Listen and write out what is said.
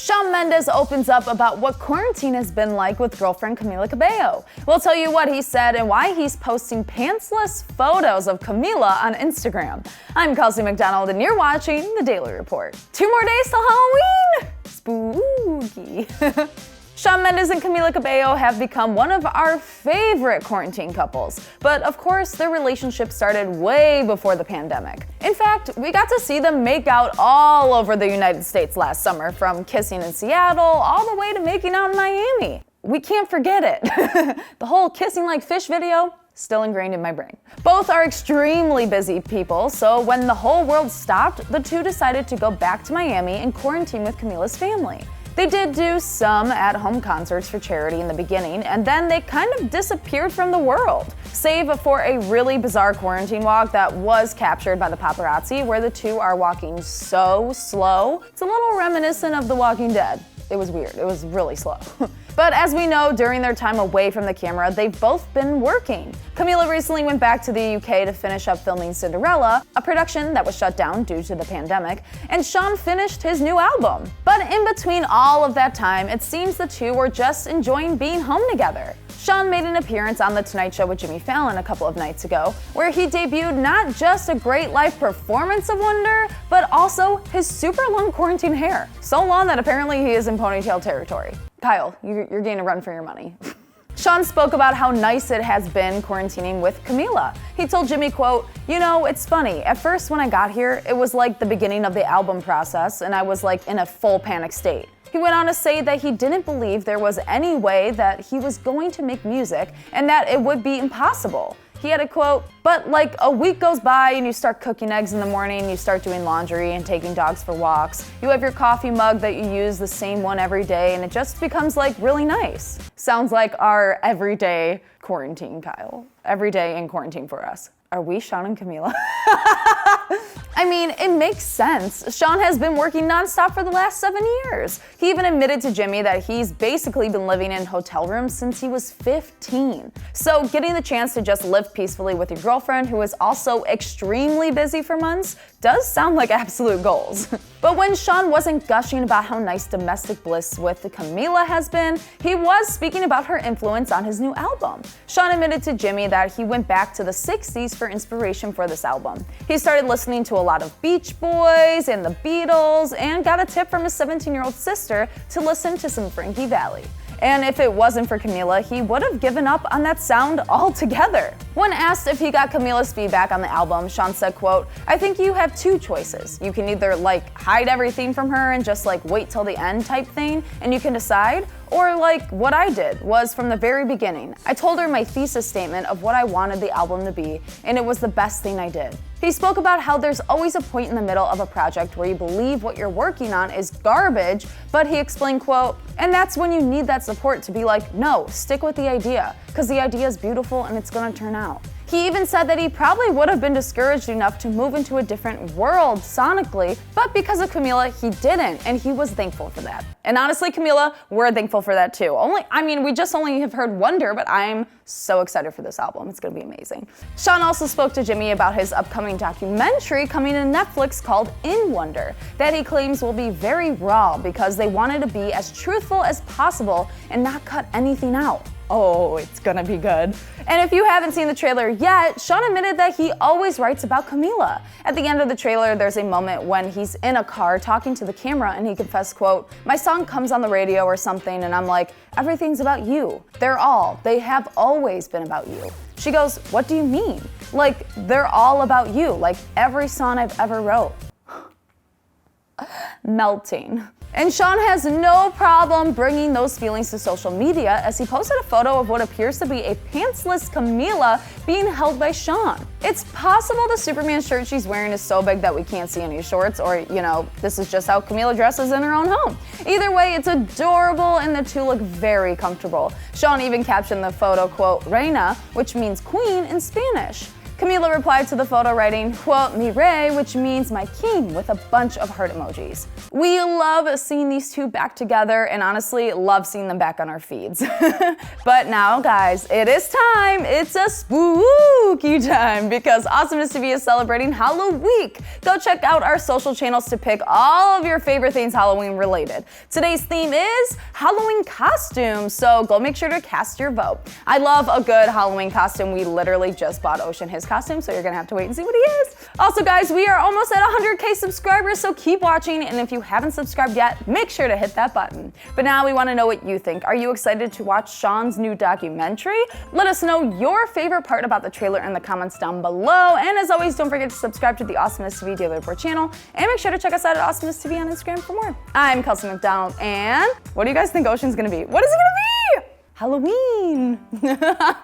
Shawn Mendes opens up about what quarantine has been like with girlfriend Camila Cabello. We'll tell you what he said and why he's posting pantsless photos of Camila on Instagram. I'm Kelsey MacDonald and you're watching the Daily Report. 2 more days till Halloween! Spooky. Shawn Mendes and Camila Cabello have become one of our favorite quarantine couples, but of course their relationship started way before the pandemic. In fact, we got to see them make out all over the United States last summer, from kissing in Seattle all the way to making out in Miami. We can't forget it. The whole kissing like fish video, still ingrained in my brain. Both are extremely busy people, so when the whole world stopped, the two decided to go back to Miami and quarantine with Camila's family. They did do some at-home concerts for charity in the beginning, and then they kind of disappeared from the world, save for a really bizarre quarantine walk that was captured by the paparazzi, where the two are walking so slow. It's a little reminiscent of The Walking Dead. It was weird. It was really slow. But as we know, during their time away from the camera, they've both been working. Camila recently went back to the UK to finish up filming Cinderella, a production that was shut down due to the pandemic, and Shawn finished his new album. But in between all of that time, it seems the two were just enjoying being home together. Shawn made an appearance on The Tonight Show with Jimmy Fallon a couple of nights ago, where he debuted not just a great live performance of wonder, but also his super long quarantine hair. So long that apparently he is in ponytail territory. Kyle, you're getting a run for your money. Shawn spoke about how nice it has been quarantining with Camila. He told Jimmy, quote, "You know, it's funny. At first when I got here, it was like the beginning of the album process and I was like in a full panic state." He went on to say that he didn't believe there was any way that he was going to make music and that it would be impossible. He had a quote, "But like a week goes by and you start cooking eggs in the morning, you start doing laundry and taking dogs for walks. You have your coffee mug that you use the same one every day and it just becomes like really nice." Sounds like our everyday quarantine, Kyle. Every day in quarantine for us. Are we Shawn and Camila? I mean, it makes sense. Shawn has been working nonstop for the last 7 years. He even admitted to Jimmy that he's basically been living in hotel rooms since he was 15. So getting the chance to just live peacefully with your girlfriend, who is also extremely busy for months, does sound like absolute goals. But when Shawn wasn't gushing about how nice domestic bliss with Camila has been, he was speaking about her influence on his new album. Shawn admitted to Jimmy that he went back to the 60s for inspiration for this album. He started listening to a lot of Beach Boys and the Beatles and got a tip from his 17-year-old sister to listen to some Frankie Valli. And if it wasn't for Camila, he would have given up on that sound altogether. When asked if he got Camila's feedback on the album, Shawn said, quote, "I think you have 2 choices. You can either like hide everything from her and just like wait till the end type thing, and you can decide, or like what I did was from the very beginning. I told her my thesis statement of what I wanted the album to be, and it was the best thing I did." He spoke about how there's always a point in the middle of a project where you believe what you're working on is garbage, but he explained, quote, "And that's when you need that support to be like, no, stick with the idea, because the idea is beautiful and it's gonna turn out." He even said that he probably would have been discouraged enough to move into a different world sonically, but because of Camila, he didn't, and he was thankful for that. And honestly, Camila, we're thankful for that too. We just only have heard Wonder, but I'm so excited for this album. It's gonna be amazing. Shawn also spoke to Jimmy about his upcoming documentary coming to Netflix called In Wonder, that he claims will be very raw because they wanted to be as truthful as possible and not cut anything out. Oh, it's gonna be good. And if you haven't seen the trailer yet, Shawn admitted that he always writes about Camila. At the end of the trailer, there's a moment when he's in a car talking to the camera and he confessed, quote, "My song comes on the radio or something and I'm like, everything's about you. They have always been about you." She goes, "What do you mean?" "Like, they're all about you, like every song I've ever wrote." Melting. And Shawn has no problem bringing those feelings to social media as he posted a photo of what appears to be a pantsless Camila being held by Shawn. It's possible the Superman shirt she's wearing is so big that we can't see any shorts, or, this is just how Camila dresses in her own home. Either way, it's adorable and the two look very comfortable. Shawn even captioned the photo, quote, "Reina," which means queen in Spanish. Camila replied to the photo writing, quote, "Mi rey," which means my king, with a bunch of heart emojis. We love seeing these two back together and honestly love seeing them back on our feeds. But now guys, it is time. It's a spooky time because Awesomeness TV is celebrating Halloween. Go check out our social channels to pick all of your favorite things Halloween related. Today's theme is Halloween costumes, so go make sure to cast your vote. I love a good Halloween costume. We literally just bought Ocean his costume, so you're gonna have to wait and see what he is. Also guys, we are almost at 100K subscribers, so keep watching, and if you haven't subscribed yet, make sure to hit that button. But now we wanna know what you think. Are you excited to watch Shawn's new documentary? Let us know your favorite part about the trailer in the comments down below, and as always, don't forget to subscribe to the AwesomenessTV Daily Report channel, and make sure to check us out at AwesomenessTV on Instagram for more. I'm Kelsey MacDonald, and what do you guys think Ocean's gonna be? What is it gonna be? Halloween!